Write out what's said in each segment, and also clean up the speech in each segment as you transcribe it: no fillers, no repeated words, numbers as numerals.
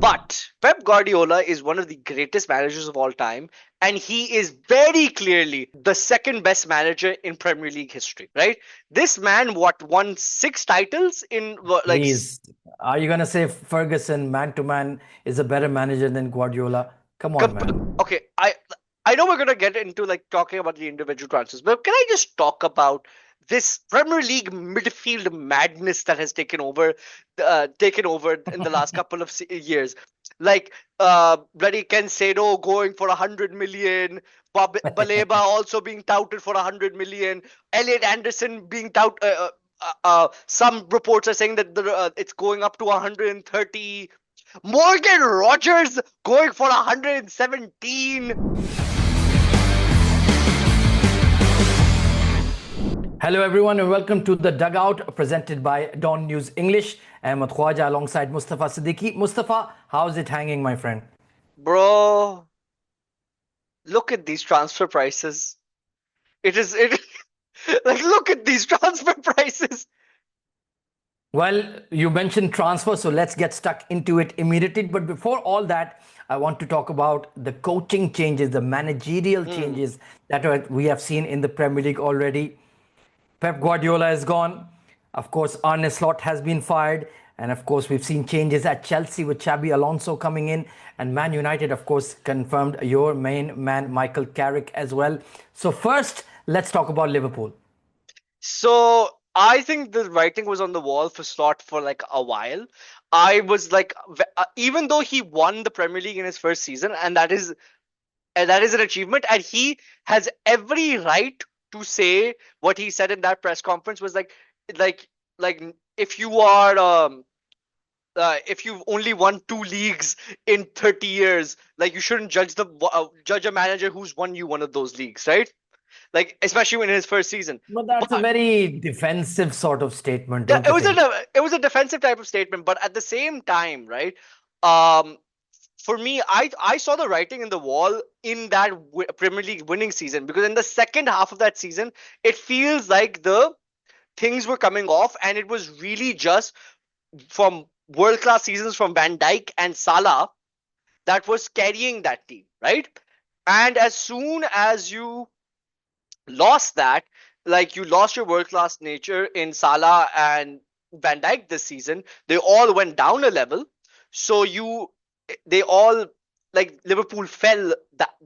But Pep Guardiola is one of the greatest managers of all time, and he is very clearly the second best manager in Premier League history, right? This man, what, won 6 titles in Please, are you gonna say Ferguson, man to man, is a better manager than Guardiola? Come on, man. okay, I know we're gonna get into like talking about the individual transfers, but can I just talk about this Premier League midfield madness that has taken over in the last couple of years? Like bloody Cancelo going for 100 million, Baleba also being touted for 100 million, Elliot Anderson being touted. Some reports are saying that it's going up to 130. Morgan Rogers going for 117. Hello, everyone, and welcome to the Dugout presented by DawnNews English. Ahmed Khawaja alongside Mustafa Siddiqi. Mustafa, how's it hanging, my friend? Bro, look at these transfer prices. It like look at these transfer prices. Well, you mentioned transfer, so let's get stuck into it immediately. But before all that, I want to talk about the coaching changes, the managerial Hmm. changes that we have seen in the Premier League already. Pep Guardiola is gone. Of course, Arne Slot has been fired. And of course, we've seen changes at Chelsea with Xabi Alonso coming in. And Man United, of course, confirmed your main man, Michael Carrick, as well. So, first, let's talk about Liverpool. So I think the writing was on the wall for Slot for like a while. I was like, even though he won the Premier League in his first season, and that is an achievement, and he has every right to say what he said in that press conference was like like if you are if you've only won 2 leagues in 30 years, like you shouldn't judge a manager who's won you one of those leagues, right? Like especially in his first season. But that's a But very defensive sort of statement, yeah, don't you think? it was a defensive type of statement, but at the same time, right? Um, for me, I saw the writing in the wall in that Premier League winning season, because in the second half of that season, it feels like the things were coming off, and it was really just from world class seasons from Van Dijk and Salah that was carrying that team, right? And as soon as you lost that, like you lost your world class nature in Salah and Van Dijk this season, they all went down a level. So they all, like Liverpool fell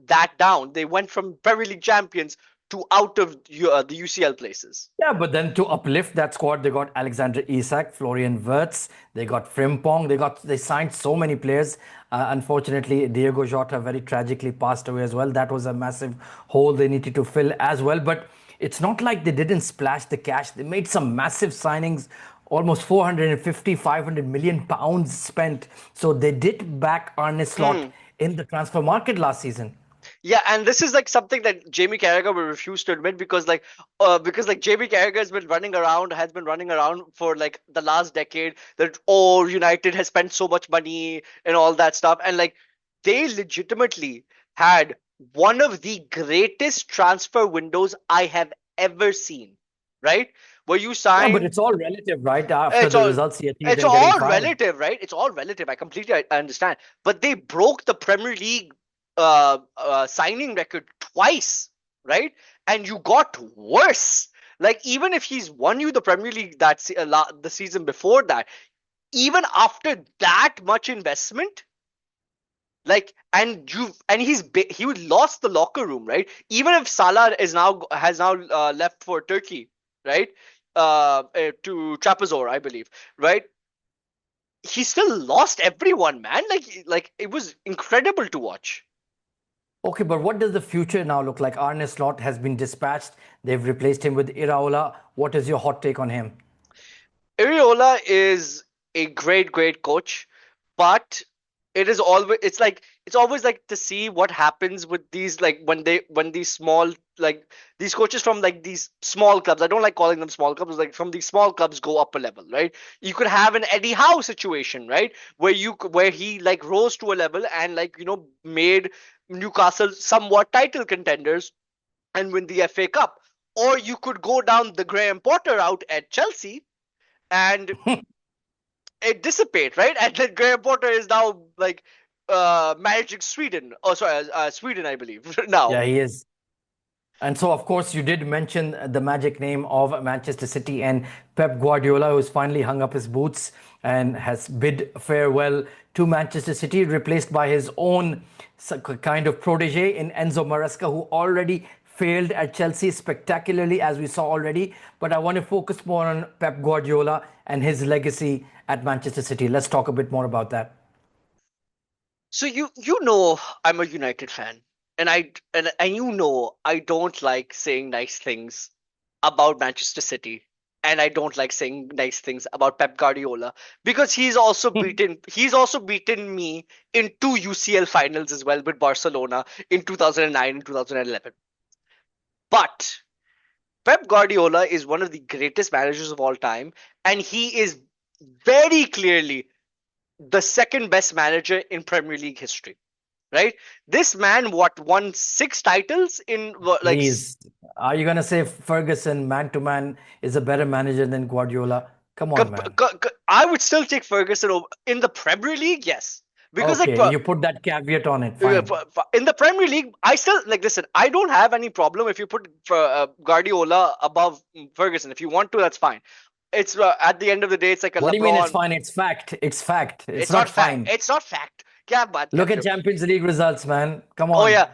that down. They went from Premier League champions to out of the UCL places. Yeah, but then to uplift that squad, they got Alexander Isak, Florian Wirtz, they got Frimpong, they signed so many players. Unfortunately, Diego Jota very tragically passed away as well. That was a massive hole they needed to fill as well. But it's not like they didn't splash the cash. They made some massive signings, almost 450, 500 million pounds spent. So they did back Arne Slot Hmm. in the transfer market last season. Yeah, and this is like something that Jamie Carragher will refuse to admit, because like Jamie Carragher has been running around for like the last decade, that United has spent so much money and all that stuff, and like they legitimately had one of the greatest transfer windows I have ever seen, right? Where you Yeah, but sign it's all relative, right? After it's the all results he achieved it's and getting all fired. relative, right? It's all relative. I completely understand. But they broke the Premier League signing record twice, right? And you got worse. Like even if he's won you the Premier League the season before that, even after that much investment, like he lost the locker room, right? Even if Salah has now left for Turkey, right? To Trapazor, I believe, right? He still lost everyone, man. Like it was incredible to watch. Okay, but what does the future now look like? Arne Slot has been dispatched. They've replaced him with Iraola. What is your hot take on him? Iriola is a great coach, but it's always like to see what happens with these, like when these small, like these coaches from like these small clubs. I don't like calling them small clubs. Like from these small clubs go up a level, right? You could have an Eddie Howe situation, right, where he like rose to a level and like made Newcastle somewhat title contenders and win the FA Cup. Or you could go down the Graham Potter route at Chelsea and it dissipate, right? And then Graham Potter is now like managing Sweden. Oh, sorry, Sweden, I believe now. Yeah, he is. And so, of course, you did mention the magic name of Manchester City and Pep Guardiola, who's finally hung up his boots and has bid farewell to Manchester City, replaced by his own kind of protege in Enzo Maresca, who already failed at Chelsea spectacularly, as we saw already. But I want to focus more on Pep Guardiola and his legacy at Manchester City. Let's talk a bit more about that. So you know I'm a United fan, and I don't like saying nice things about Manchester City, and I don't like saying nice things about Pep Guardiola because he's also beaten me in two UCL finals as well with Barcelona in 2009 and 2011. But Pep Guardiola is one of the greatest managers of all time, and he is very clearly the second best manager in Premier League history. Right? This man, what, won six titles in Please, are you going to say Ferguson, man to man, is a better manager than Guardiola? Come on, man. I would still take Ferguson over in the Premier League, yes, because like Okay, you put that caveat on it. Fine. in the Premier League, I still like listen. I don't have any problem if you put Guardiola above Ferguson. If you want to, that's fine. It's at the end of the day, it's like a What do you mean it's LeBron. fine? It's fact. It's fact. It's It's not not fact. fine. It's not fact. Yeah, but Look at Champions League results, man. Come oh on. yeah.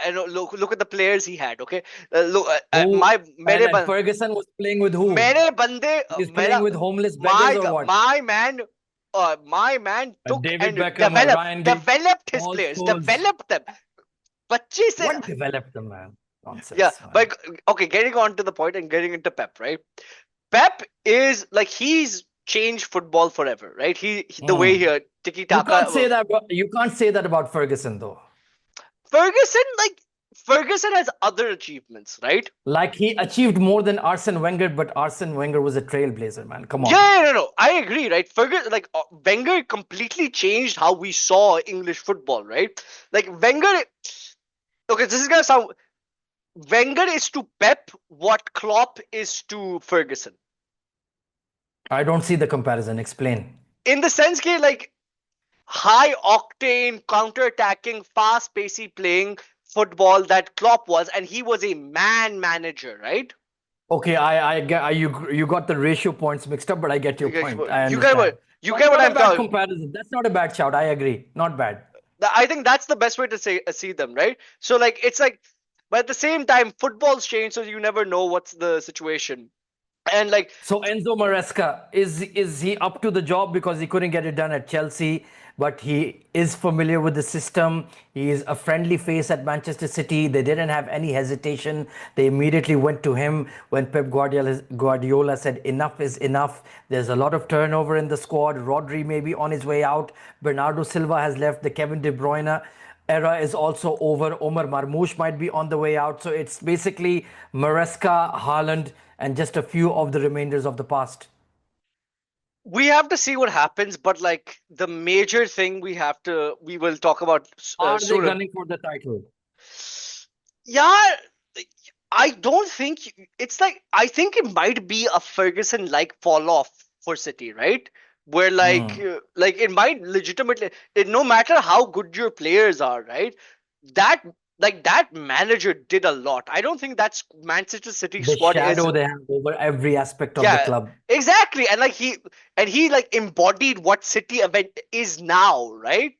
And look at the players he had. Okay, look Who my and Ferguson was playing with who? मेरे बंदे He's मेरा playing with homeless beggars or what? my man took David and Beckham or Ryan Giggs, developed his Paul players, Scholes. developed them. बच्चे से What developed them, man? yeah, Nonsense, man. but okay, getting on to the point and getting into Pep, right? Pep is like he's changed football forever, right? The way Hmm. he tiki You taka. can't say that. You can't say that about Ferguson, though. Ferguson, like Ferguson has other achievements, right? Like he achieved more than Arsene Wenger, but Arsene Wenger was a trailblazer, man. Come on. Yeah, no, I agree, right? Ferguson, like Wenger, completely changed how we saw English football, right? Like Wenger, okay, this is gonna sound. Wenger is to Pep what Klopp is to Ferguson, I don't see the comparison. Explain. in the sense that like high octane, counter attacking, fast pacey playing football that Klopp was, and he was a man manager, right? Okay, you got the ratio points mixed up, but I get your point. I You get understand. what Not a I'm bad talking. comparison. That's not a bad shout. I agree. Not bad. I think that's the best way to see them, right? So like it's like, but at the same time, football's changed, so you never know what's the situation. And like, So Enzo Maresca, is he up to the job because he couldn't get it done at Chelsea, but he is familiar with the system. He is a friendly face at Manchester City. They didn't have any hesitation. They immediately went to him when Guardiola said enough is enough. There's a lot of turnover in the squad. Rodri may be on his way out. Bernardo Silva has left. The Kevin De Bruyne era is also over. Omar Marmoush might be on the way out. So it's basically Maresca, Haaland, and just a few of the remainders of the past. we have to see what happens, but like the major thing we will talk about Are they sooner. gunning for the title? Yeah, I don't think it's like I think it might be a Ferguson like fall off for City, right? Where Hmm. like it might legitimately no matter how good your players are, right? That that manager did a lot. I don't think that's Manchester City The squad is shadow they have over every aspect of the yeah, club. exactly. And he like embodied what City event is now, right?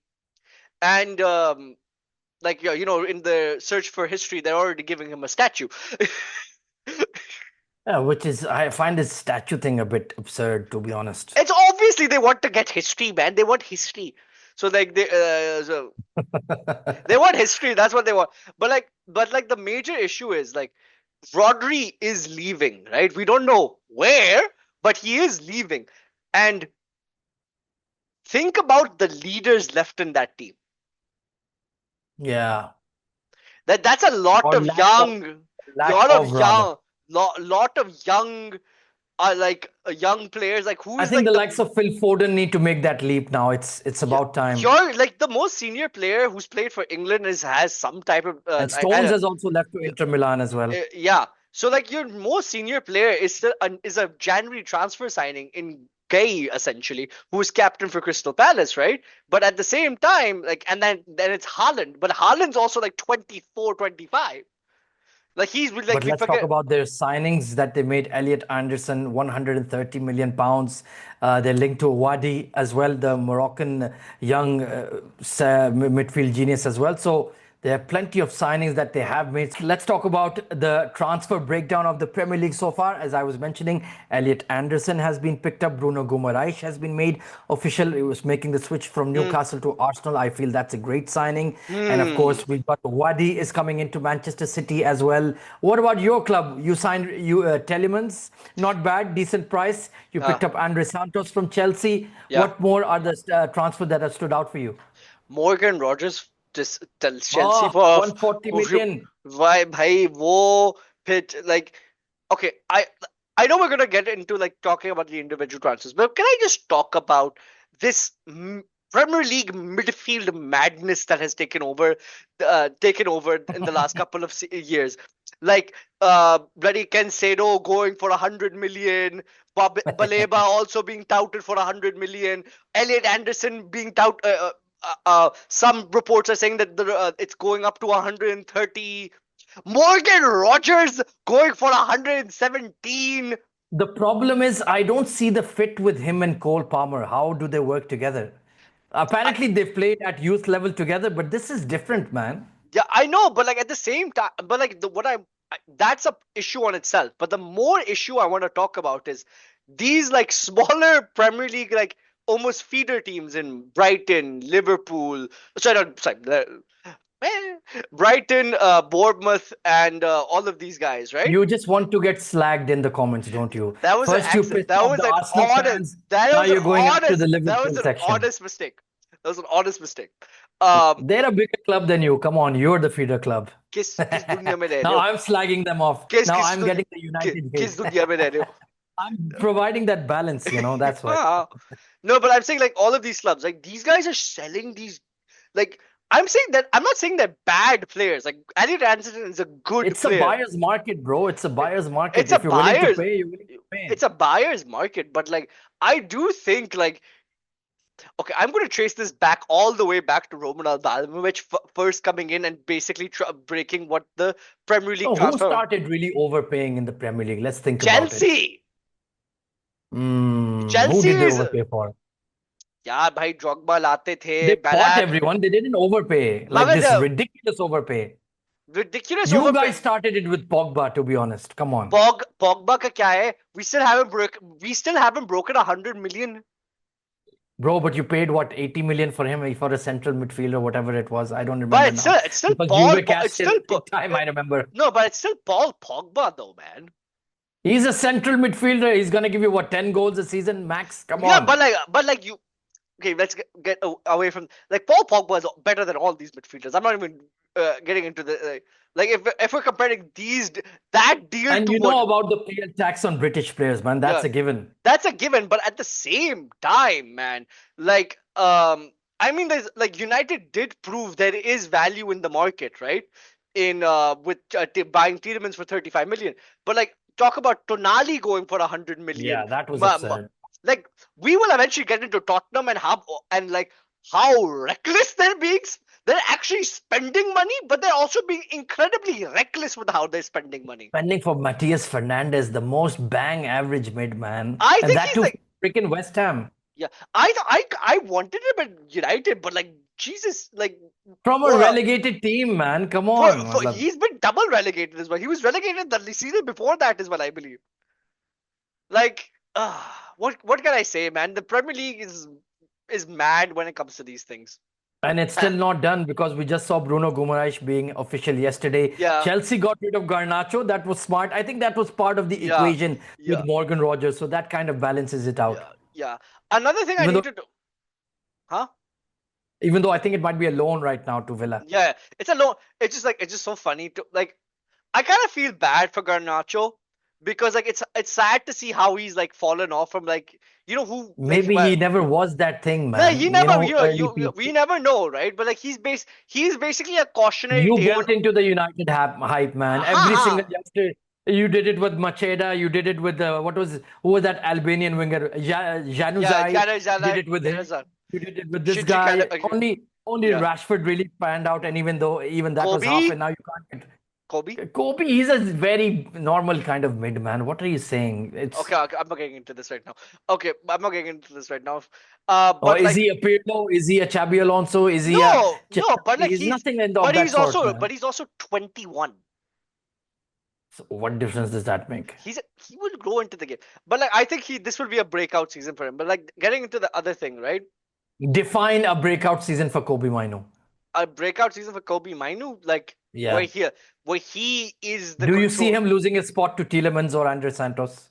And like in the search for history, they're already giving him a statue. Yeah, which is, I find this statue thing a bit absurd, to be honest. It's obviously they want to get history, man. They want history. So like they want history. That's what they want. But like the major issue is like Rodri is leaving, right? We don't know where, but he is leaving. And think about the leaders left in that team. Yeah. That's a Or lack lot of of rather. young, lot of young, young players. Like who I is think like the the likes of Phil Foden need to make that leap now. It's yeah, about time. you're like the most senior player who's played for England has some type of And Stones has also left to Inter Milan as well. yeah. So like your most senior player is still is a January transfer signing in Kay essentially, who's captain for Crystal Palace, right? But at the same time, like, and then it's Haaland, but Haaland's also like 24, 25. Like he's like But we let's talk forget. about their signings that they made. Elliot Anderson, 130 million pounds. They're linked to Wadi as well, the Moroccan young midfield genius as well. So there are plenty of signings that they have made. Let's talk about the transfer breakdown of the Premier League so far. As I was mentioning, Elliot Anderson has been picked up. Bruno Guimaraes has been made official. He was making the switch from Hmm. Newcastle to Arsenal. I feel that's a great signing. And of Hmm. course, we've got Wadi is coming into Manchester City as well. What about your club? You signed Telemans, not bad, decent price. You Uh, picked up Andre Santos from Chelsea. yeah. What more are the transfers that have stood out for you? Morgan Rogers just tells Chelsea Oh, for 140 million. why bhai wo pitch like okay I know we're gonna get into like talking about the individual transfers, but can I just talk about this Premier League midfield madness that has taken over in the last couple of years, like bloody Cancelo going for 100 million, Baleba also being touted for 100 million, Elliot Anderson being touted. Some reports are saying that it's going up to 130. Morgan Rogers going for 117. The problem is, I don't see the fit with him and Cole Palmer. How do they work together? I, Apparently, they've played at youth level together, but this is different, man. yeah, I know, but like at the same time, but like that's a issue on itself. But the more issue I want to talk about is these like smaller Premier League like almost feeder teams in Brighton, Liverpool. Sorry, not, sorry, Brighton, Bournemouth, and all of these guys, right? You just want to get slagged in the comments, don't you? That was an First, you accident. pissed That off was the an Arsenal honest. fans. That Now was an you're going after the honest. That Liverpool was an section. honest mistake. That was an honest mistake. Um, They're a bigger club than you. Come on, you're the feeder club. किस किस दुनिया में रह रहे Now हो? I'm slagging them off. किस Now किस I'm getting the United किस hate. दुनिया में रह रहे हो? I'm providing that balance, that's why. Ah. No, but I'm saying like all of these clubs, like these guys are selling these. Like I'm saying that I'm not saying they're bad players. Like Elliot Anderson is a good It's a player. buyer's market, bro. It's a buyer's market. It's a If you're willing to buyer's. pay, you're willing to pay. It's a buyer's market, but like I do think like okay, I'm going to trace this back all the way back to Roman Abramovich first coming in and basically breaking what the Premier League So who transfer. started really overpaying in the Premier League? Let's think about it. Chelsea. Who Chelsea did they is overpay for? यार भाई Drogba लाते थे They bought बैलाक everyone. They didn't overpay. Like मगर this ridiculous overpay. ridiculous You overpay. guys started it with Pogba, to be honest. Come on. Pogba का क्या है? We still haven't broken 100 million. Bro, but you paid what, 80 million for him for a central midfielder, whatever it was. I don't But remember now. it's still Because Paul. Juve It's cashed in still big time, I remember. no, but it's still Paul Pogba though, man. He's a central midfielder. He's gonna give you what, 10 goals a season max? Come Yeah, on. but like you. Okay, let's get away from like Paul Pogba is better than all these midfielders. I'm not even getting into the like if we're comparing that deal And to you know what. about the PL tax on British players, man. That's Yeah, a given. that's a given, but at the same time, man, like I mean there's like United did prove there is value in the market, right? In with buying Tielemans for 35 million. But like talk about Tonali going for 100 million. Yeah, that was absurd. Like we will eventually get into Tottenham and like how reckless they're being. They're actually spending money, but they're also being incredibly reckless with how they're spending money. Spending for Matias Fernandez, the most bang average mid, man. I And think that he's too, like freaking West Ham. yeah, I wanted him at United, but like Jesus, like From a relegated team, man. Come on. for Matlab. he's been double relegated as well. He was relegated the season before that as well, I believe. Like, what can I say, man? The Premier League is mad when it comes to these things. And it's still not done because we just saw Bruno Guimaraes being official yesterday. Yeah, Chelsea got rid of Garnacho. That was smart. I think that was part of the yeah, equation yeah, with Morgan Rogers. So that kind of balances it out. yeah, yeah. Another thing I Even need though, to do, huh? even though I think it might be a loan right now to Villa. Yeah, it's a low. It's just so funny to like. I kind of feel bad for Garnacho because like it's sad to see how he's like fallen off from like who like Maybe he never was that thing, no, man. he never. Early peak. We never know, right? But like he's basically a cautionary You tale. bought into the United hype, man. Ha Every ha. single youngster You did it with Macheda. You did it with who was that Albanian winger? Yeah, Januzaj. Jana, Did Jana, it with him. Jana, You did it with this Siddiqi, guy. Only yeah, Rashford really panned out. And even though even that was half, Kobe, and now you can't Kobe. get Kobe. He's a very normal kind of mid man. What are you saying? It's Okay, okay, I'm not getting into this right now. Okay, I'm not getting into this right now. or But is like, he a Pirlo? Is he a Xabi Alonso? Is he a no, no, but like He's nothing of but that sort, but man. he's also 21. So what difference does that make? He will grow into the game. But like, I think this will be a breakout season for him. But like, getting into the other thing, right? Define a breakout season for Kobe Mino. A breakout season for Kobe Mainu, like Yeah. where he is the Do you see control. him losing a spot to Tielemans or Andre Santos?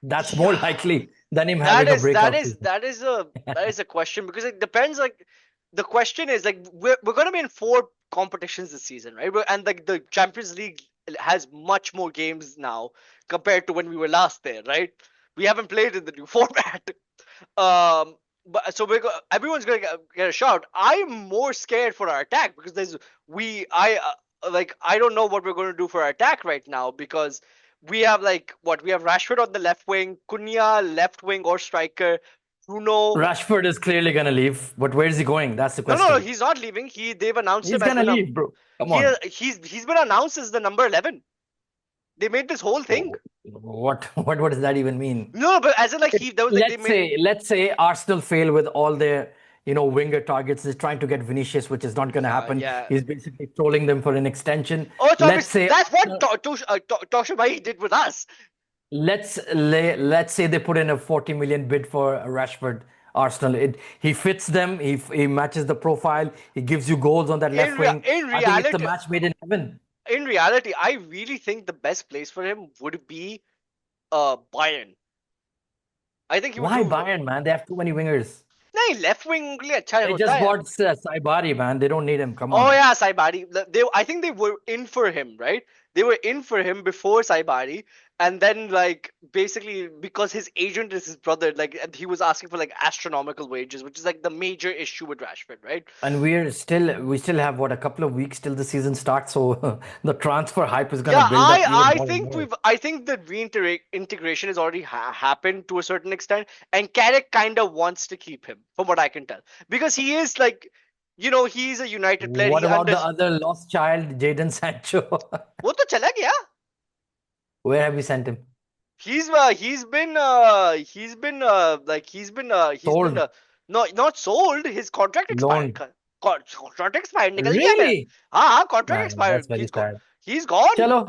That's more Yeah, likely than him having a breakout season. that is a question because it depends. Like the question is like we're gonna be in four competitions this season, right? And like the Champions League has much more games now compared to when we were last there, right? We haven't played in the new format. Um, but so everyone's gonna get a shot. I'm more scared for our attack because I don't know what we're going to do for our attack right now because we have Rashford on the left wing, Cunha left wing or striker, Bruno. Rashford is clearly going to leave, but where is he going? That's the No, question. he's not leaving. They've announced He's him as going the to leave, bro. Come on. he's been announced as the number 11. They made this whole thing. What does that even mean? No, but as in like he there was like they made Let's say Arsenal fail with all their, winger targets. They're trying to get Vinicius, which is not going to yeah, happen. yeah. He's basically trolling them for an extension. Oh, it's Let's obvious. say That's what Arsenal, Toshibai did with us. let's say they put in a 40 million bid for Rashford. Arsenal. He fits them. He matches the profile. He gives you goals on that left wing. In I think it's a reality, match made in heaven. I really think the best place for him would be Bayern. I think he would Why do. Bayern, man? They have too many wingers. नहीं left wing के लिए अच्छा They होता just है. bought Saibari, man. They don't need him. Come Oh on. yeah, Saibari. I think they were in for him, right? They were in for him before Saibari, and then like basically because his agent is his brother, like and he was asking for like astronomical wages, which is like the major issue with Rashford, right? And we still have what, a couple of weeks till the season starts, so the transfer hype is gonna Yeah, build up even more and more. I think the reintegration has already happened to a certain extent, and Carrick kind of wants to keep him, from what I can tell, because he is like, he's a United player. What about the other lost child, Jadon Sancho? वो तो चला गया. Where have we sent him? He's been Sold, no not sold. His contract expired. loaned. Contract expired. निकल गया मैं. Really? हाँ, contract Man, that's expired. very sad. He's gone. Chalo,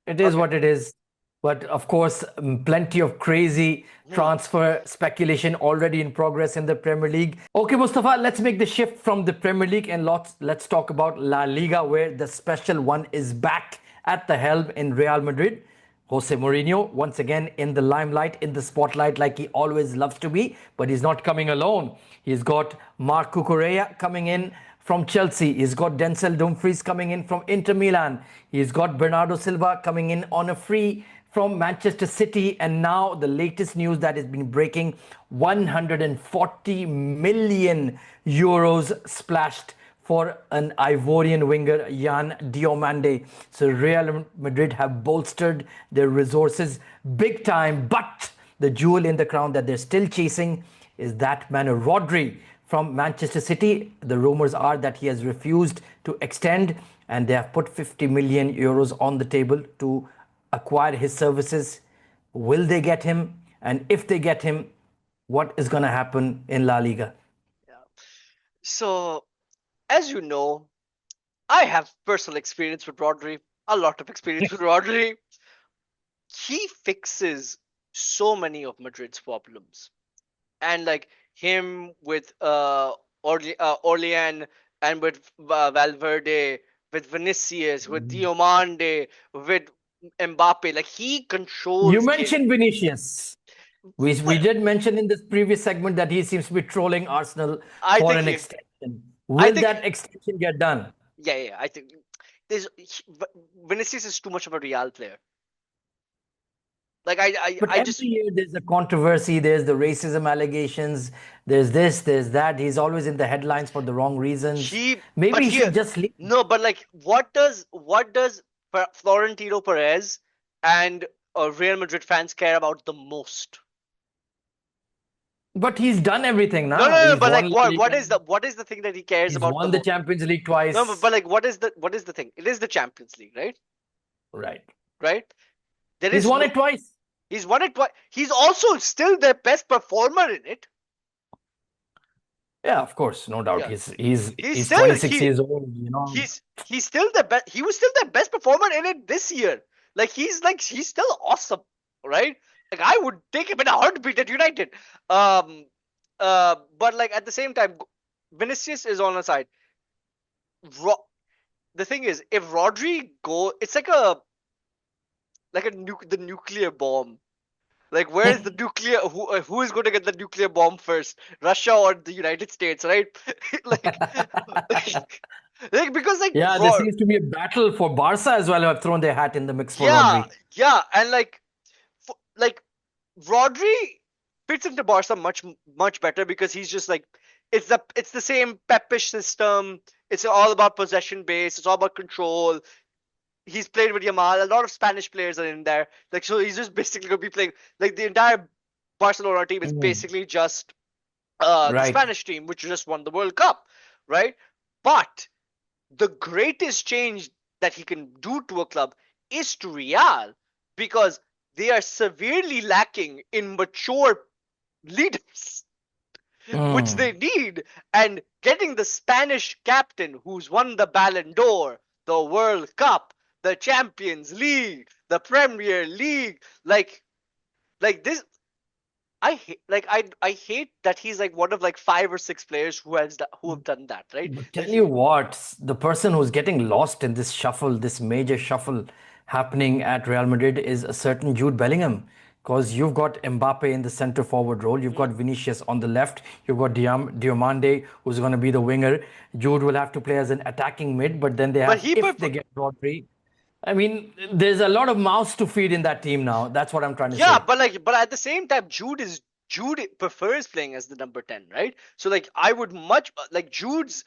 it is Okay. what it is. But of course, plenty of crazy Hmm. transfer speculation already in progress in the Premier League. Okay, Mustafa, let's make the shift from the Premier League and let's talk about La Liga, where the special one is back at the helm in Real Madrid. Jose Mourinho, once again in the limelight, in the spotlight, like he always loves to be, but he's not coming alone. He's got Marco Correa coming in from Chelsea. He's got Denzel Dumfries coming in from Inter Milan. He's got Bernardo Silva coming in on a free from Manchester City. And now the latest news that has been breaking, 140 million euros splashed for an Ivorian winger, Jan Diomande. So Real Madrid have bolstered their resources big time, but the jewel in the crown that they're still chasing is that man, Rodri from Manchester City. The rumors are that he has refused to extend, and they have put 50 million euros on the table to acquire his services. Will they get him? And if they get him, what is going to happen in La Liga? Yeah. So, as you know, I have personal experience with Rodri. A lot of experience with Rodri. He fixes so many of Madrid's problems, and like him with Orlean and with Valverde, with Vinicius, with Diomande, with Mbappe. Like he You controls game. mentioned Vinicius. We But did mention in this previous segment that he seems to be trolling Arsenal I for think an he, extension. I Will think, that extension get done? yeah. I think Vinicius is too much of a Real player. Like But I every just year there's a controversy, there's the racism allegations, there's this, there's that. He's always in the headlines for the wrong reasons. he, Maybe but he here, should just leave. no, but like, what does Florentino Perez and Real Madrid fans care about the most. But he's done everything No, no, now. no. He's But won like, La what Liga. is the thing that he cares He's about the won the most? Champions League No, but twice. like, what is the thing? It is the Champions League, right? Right. Right. There He's is won no. it twice. He's won it twice. He's also still the best performer in it. Yeah, of course, no doubt. Yeah. He's He's still 26 years old, he's still the best. He was still the best performer in it this year. He's still awesome, right? Like I would take him in a heartbeat at United. Um, but like at the same time, Vinicius is on a side. Ro- the thing is, if Rodri go, it's the nuclear bomb. Like, where is the nuclear? Who is going to get the nuclear bomb first? Russia or the United States, right? like, like because like Yeah, there seems to be a battle for Barca as well, who have thrown their hat in the mix for yeah, Rodri. yeah, and like Rodri fits into Barca much better because he's just like it's the same Pepish system. It's all about possession base. It's all about control. He's played with Yamal. A lot of Spanish players are in there. Like so, he's just basically gonna be playing like the entire Barcelona team is Mm. basically just the Right. Spanish team, which just won the World Cup, right? But the greatest change that he can do to a club is to Real because they are severely lacking in mature leaders, which Mm. they need. And getting the Spanish captain who's won the Ballon d'Or, the World Cup, the Champions League, the Premier League, like this. I hate that he's like one of like five or six players who have done that, right? But Like tell you what, the person who's getting lost in this shuffle, this major shuffle happening at Real Madrid is a certain Jude Bellingham. Because you've got Mbappe in the center forward role, you've got Vinicius on the left, you've got Diomande who's going to be the winger. Jude will have to play as an attacking mid, but then they but have, he if they get Rodri, I mean, there's a lot of mouths to feed in that team now. That's what I'm trying to yeah, say. but at the same time, Jude prefers playing as the number 10, right? So like I would much like Jude's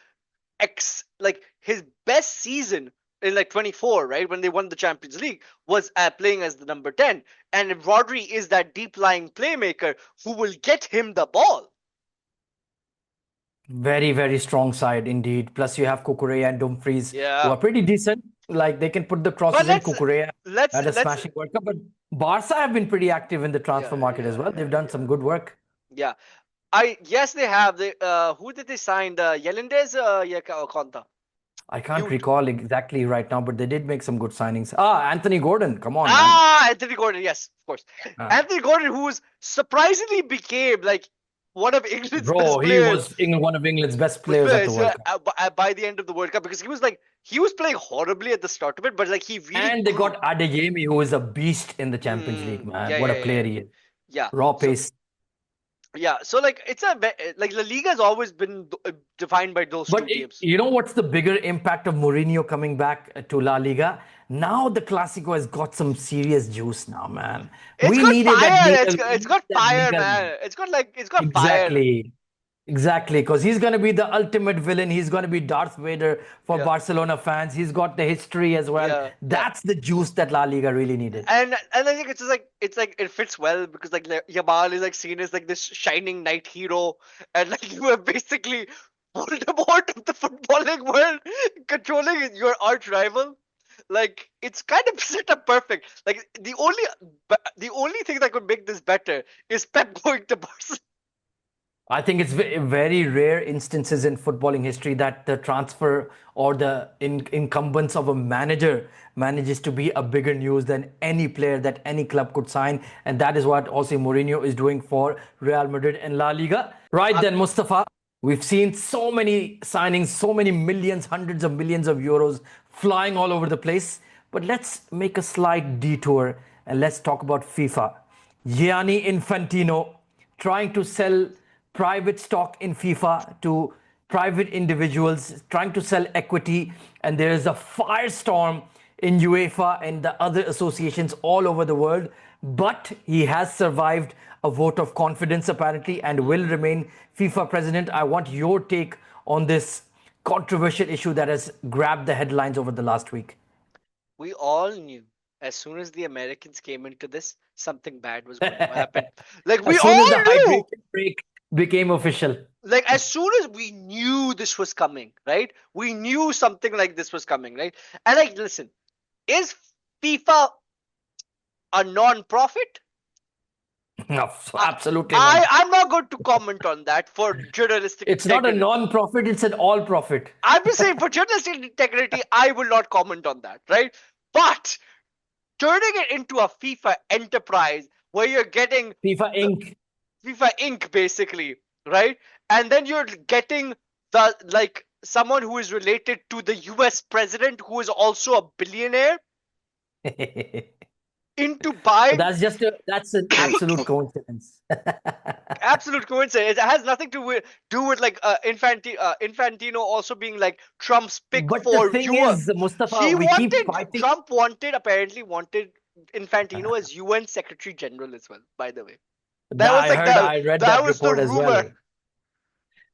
like his best season in like 24, right, when they won the Champions League, was playing as the number 10. And Rodri is that deep lying playmaker who will get him the ball. Very, very strong side indeed. Plus, you have Kukurea and Dumfries who Yeah, are pretty decent. Like they can put the but crosses in. Kukurea had a let's smashing World Cup, but Barca have been pretty active in the transfer yeah, market as well. They've done some good work. yeah. I Yes, they have. They who did they sign? The Yelendez Konta. I can't Cute. recall exactly right now, but they did make some good signings. Ah, Anthony Gordon, come on, man. Ah, Anthony Gordon. Yes, of course. Ah, Anthony Gordon, who's surprisingly became like one of England's bro, best he players was one of England's best with players at the players World Cup. by the end of the World Cup because he was playing horribly at the start of it, but like he really And they grew. got Adeyemi, who is a beast in the Champions League, man. Yeah, What a yeah, yeah, player yeah. he is. Yeah. Raw So pace. yeah, so like like La Liga has always been defined by those two teams. You know what's the bigger impact of Mourinho coming back to La Liga? Now the Clásico has got some serious juice now, man. It's got We it's needed got that fire, niggle. man. It's got fire. Exactly. Exactly, because he's going to be the ultimate villain. He's going to be Darth Vader for Yeah, Barcelona fans. He's got the history as well. yeah. That's the juice that La Liga really needed. And I think it's just like it fits well because like Yamal is like seen as like this shining knight hero, and like you have basically Voldemort of the footballing world controlling your arch rival. Like it's kind of set up perfect. Like the only thing that could make this better is Pep going to Barcelona. I think it's very rare instances in footballing history that the transfer or the incumbents of a manager manages to be a bigger news than any player that any club could sign. And that is what also Mourinho is doing for Real Madrid and La Liga. Right then, Mustafa, we've seen so many signings, so many millions, hundreds of millions of euros flying all over the place. But let's make a slight detour and let's talk about FIFA. Gianni Infantino trying to sell private stock in FIFA to private individuals, trying to sell equity, and there is a firestorm in UEFA and the other associations all over the world. But he has survived a vote of confidence apparently and will remain FIFA president. I want your take on this controversial issue that has grabbed the headlines over the last week. We all knew as soon as the Americans came into this, something bad was going to happen. Like we As soon as all the knew. hydration break became official. Like as soon as we knew this was coming, right? We knew something like this was coming, right? And like, listen, is FIFA a non-profit? No, I, absolutely not. I'm not going to comment on that for journalistic It's not a integrity. non-profit, it's an all-profit. I'm just saying for journalistic integrity, I will not comment on that, right? But turning it into a FIFA enterprise where you're getting FIFA the Inc. FIFA Inc. basically, right? And then you're getting the like someone who is related to the US president who is also a billionaire into But buying. that's an absolute coincidence. Absolute coincidence. It has nothing to do with like Infantino also being like Trump's pick But the for thing you. is, Mustafa, He we keep wanted fighting. Trump wanted apparently wanted Infantino as UN Secretary General as well. By the way, that was like I read that that was the report as well. rumor.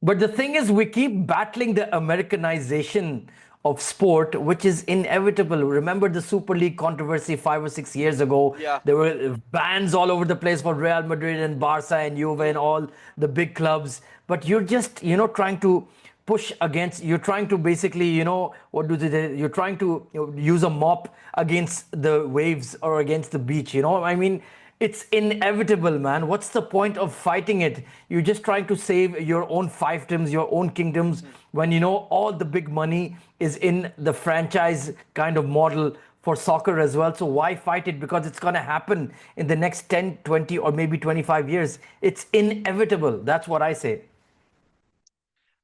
But the thing is, we keep battling the Americanization of sport, which is inevitable. Remember the Super League controversy 5 or 6 years ago? Yeah. There were bans all over the place for Real Madrid and Barca and Juve and Mm. all the big clubs. But you're just, trying to push against, you're trying to basically, what do they, you're trying to use a mop against the waves or against the beach, I mean, it's inevitable, man. What's the point of fighting it? You're just trying to save your own fiefdoms, your own kingdoms, Mm. when all the big money is in the franchise kind of model for soccer as well. So why fight it? Because it's going to happen in the next 10, 20, or maybe 25 years. It's inevitable. That's what I say.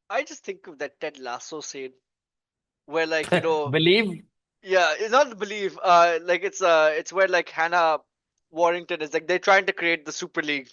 I just think of that Ted Lasso scene where like Believe? yeah, it's not believe. Like it's where like Hannah Warrington is like they're trying to create the Super League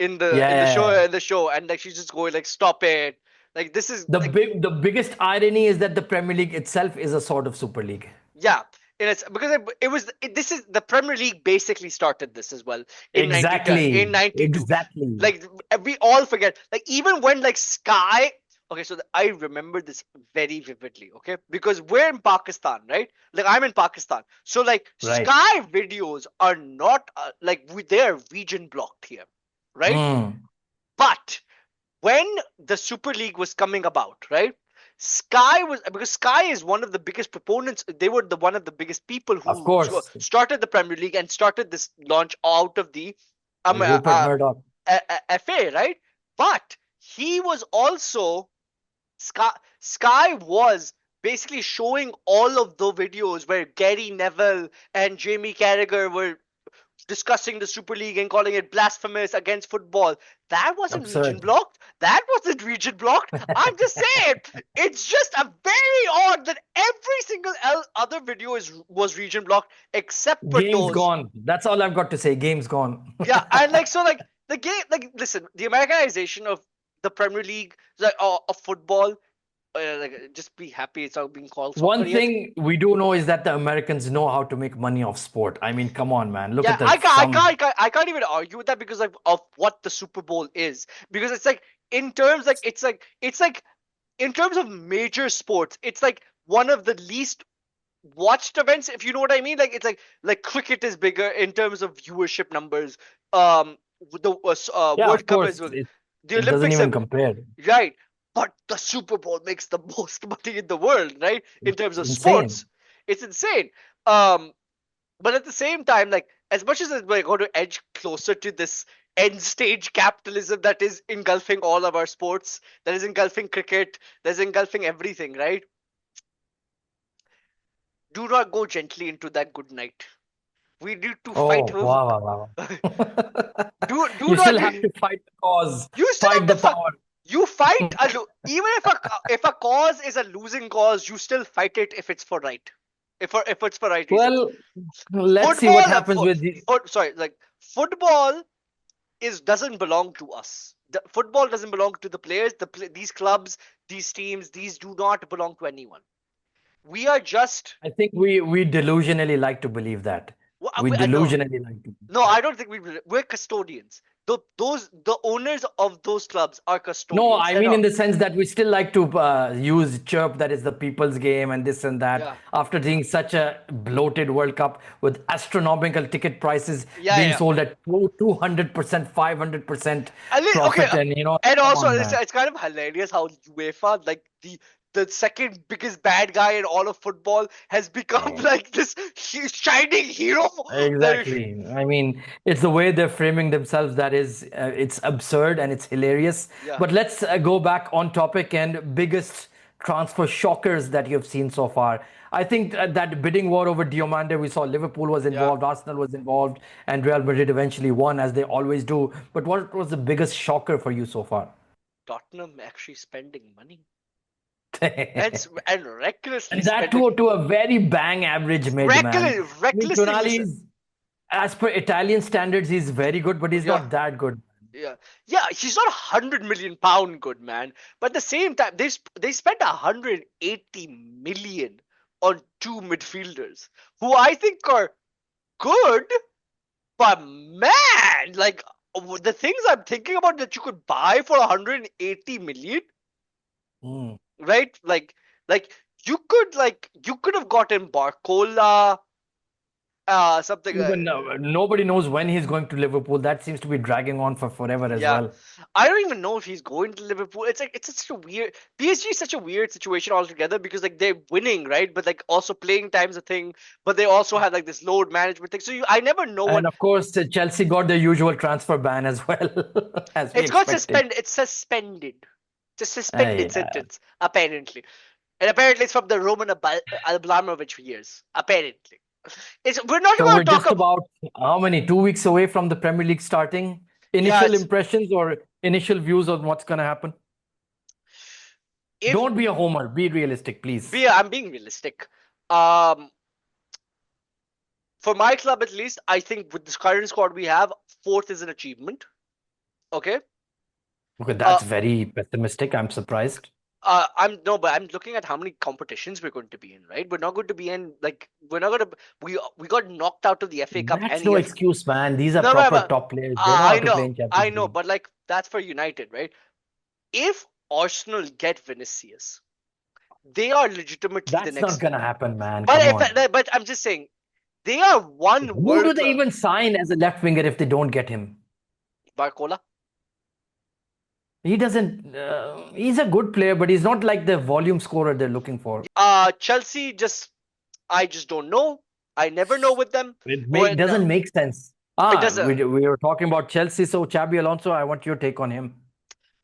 Yeah, yeah, yeah. in the show, and like she's just going like stop it. Like this is like The biggest irony is that the Premier League itself is a sort of super league. yeah, and it's because it was this is the Premier League basically started this as well in 92 in Exactly. 92. Exactly. Like we all forget like even when like Sky. Okay, so I remember this very vividly. Okay, because we're in Pakistan, right? Like I'm in Pakistan, so like Right. Sky videos are not they're region blocked here, right? Mm. But when the Super League was coming about, right? Sky was because Sky is one of the biggest proponents. They were the one of the biggest people Of who course. started the Premier League and started this launch out of the um, uh, Rupert uh, Murdoch. FA, right? But he was also Sky was basically showing all of the videos where Gary Neville and Jamie Carragher were discussing the Super League and calling it blasphemous against football. That wasn't region Absurd. blocked. That wasn't region blocked. I'm just saying, it's just a very odd that every single other video is was region blocked except for Game's those. gone. That's all I've got to say. Game's gone. Yeah, and like so, like the game, like listen, the Americanization of the Premier League, like of football, like just be happy it's not being called soccer One yet. thing we do know is that the Americans know how to make money off sport. I mean, come on, man. Look Yeah, at the sums. I can't even argue with that because of what the Super Bowl is. Because it's like in terms like it's like in terms of major sports, it's like one of the least watched events, if you know what I mean. Like it's like cricket is bigger in terms of viewership numbers. The Yeah, World of Cup course. as well. The It doesn't Olympics even have compare. right, but the Super Bowl makes the most money in the world, right? In terms It's of insane. sports, it's insane. Um, but at the same time, like as much as we're going to edge closer to this end stage capitalism that is engulfing all of our sports, that is engulfing cricket, that is engulfing everything, right? Do not go gently into that good night. We need to fight. Oh, wow, wow, wow. Do You not. still have to fight the cause, You still have fight the to fight. power. You fight even if a cause is a losing cause, you still fight it if it's for right, if it's for right reasons. Well, let's see what Football, happens with the. sorry, like football is doesn't belong to us. Football doesn't belong to the players. These clubs, these teams, these do not belong to anyone. We are just I think we delusionally like to believe that. We no, delusionally like to believe no. I that. don't think we're custodians. the owners of those clubs are No, custodians. I They're mean in not. the sense that we still like to use chirp that is the people's game and this and that. Yeah, After seeing such a bloated World Cup with astronomical ticket prices yeah, being yeah. sold at 200%, 500% Okay, profit, and and come also on, man. it's kind of hilarious how UEFA, like the second biggest bad guy in all of football, has become Eh, like this shining hero. That Exactly. I mean, it's the way they're framing themselves that is, it's absurd and it's hilarious. yeah, But let's go back on topic and biggest transfer shockers that you've seen so far. I think that bidding war over Diomande, we saw Liverpool was yeah. involved, Arsenal was involved, and Real Madrid eventually won, as they always do. But what was the biggest shocker for you so far? Tottenham actually spending money and And and recklessly that spending, to a very bang average mid, man. I mean, recklessly. Tonali Listen, is, as per Italian standards, he's very good, but he's yeah, not that good. yeah, yeah. He's not £100 million good man, but at the same time, they spent 180 million on two midfielders who I think are good. But man, like the things I'm thinking about that you could buy for 180 million, Mm. right? Like you could have gotten Barcola, something. Even nobody knows when he's going to Liverpool. That seems to be dragging on for forever as Yeah, well. I don't even know if he's going to Liverpool. It's like it's such a weird PSG is such a weird situation altogether because like they're winning, right? But like also playing time's a thing. But they also have like this load management thing. So I never know And what of course, Chelsea got the usual transfer ban as well, as we it's got expected. suspended. It's suspended. It's a suspended Yeah. sentence apparently. And apparently it's from the Roman Abramovich years. Apparently. We're not So going to we're talk just about. about how many? 2 weeks away from the Premier League starting. Yeah, Initial impressions or initial views on what's going to happen? if Don't be a homer. Be realistic, please. I'm being realistic. Um for my club at least, I think with this current squad we have, fourth is an achievement. Okay. Okay, Uh that's very pessimistic. I'm surprised. I'm no, but I'm looking at how many competitions we're going to be in, right? We're not going to be in like we're not going to we got knocked out of the FA Cup That's and no EF. excuse, man. These are No, proper top players. They know how to play in I Champions know, League. but like that's for United, right? If Arsenal get Vinicius, they are legitimately the That's not next. gonna happen, man. But Come on. but I'm just saying they are one Who do world they club. even sign as a left winger if they don't get him? Barcola. He doesn't. He's a good player, but he's not like the volume scorer they're looking for. Chelsea just I just don't know. I never know with them. When Doesn't make sense. it Ah, does, we were talking about Chelsea, so Xabi Alonso. I want your take on him.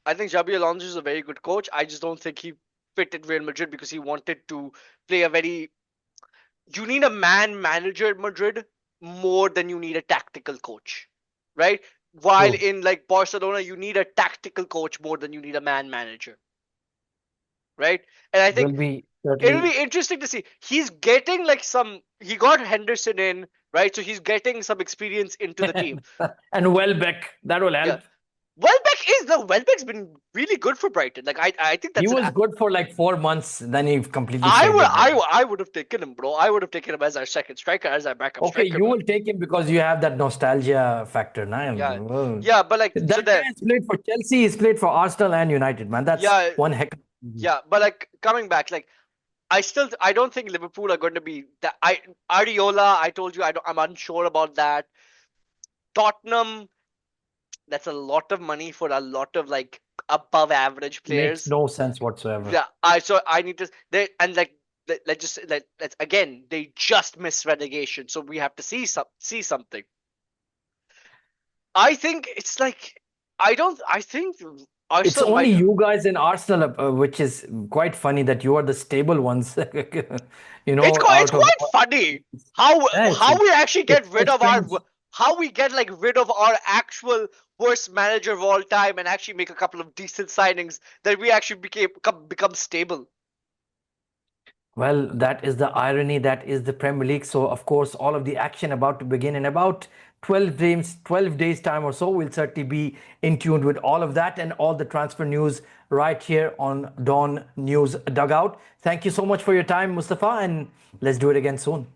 I think Xabi Alonso is a very good coach. I just don't think he fit at Real Madrid because he wanted to play a very. You need a man manager at Madrid more than you need a tactical coach, right? While True. in like Barcelona, you need a tactical coach more than you need a man manager, right? And I think Will be it'll be certainly. interesting to see. He's getting like some. He got Henderson in, right? So he's getting some experience into the team. And Welbeck, that will Yeah. help. Welbeck's been really good for Brighton. Like I think He that's was good for like 4 months, then he completely I would faded, man. I would have taken him, bro. I would have taken him as our second striker, as our backup Okay, striker. you But will take him because you have that nostalgia factor. yeah, Now, yeah, but like so that guy that has played for Chelsea, he's played for Arsenal and United, man. That's yeah, one heck. yeah, but like coming back, like I don't think Liverpool are going to be that. Ariola, I told you I'm unsure about that. Tottenham, that's a lot of money for a lot of like above average Makes players. no sense whatsoever. Yeah, I need to they and like let's just let's again they just missed relegation, so we have to see something. I think it's like I don't. I think It's Arsenal only might. you guys in Arsenal, which is quite funny that you are the stable ones, It's out of quite funny how yeah, how we actually it's get so rid of our strange. how we get like rid of our actual worst manager of all time and actually make a couple of decent signings that we actually become stable. Well, that is the irony. That is the Premier League. So, of course, all of the action about to begin in about 12 days, 12 days time or so. We'll certainly be in tune with all of that and all the transfer news right here on Dawn News Dugout. Thank you so much for your time, Mustafa, and let's do it again soon.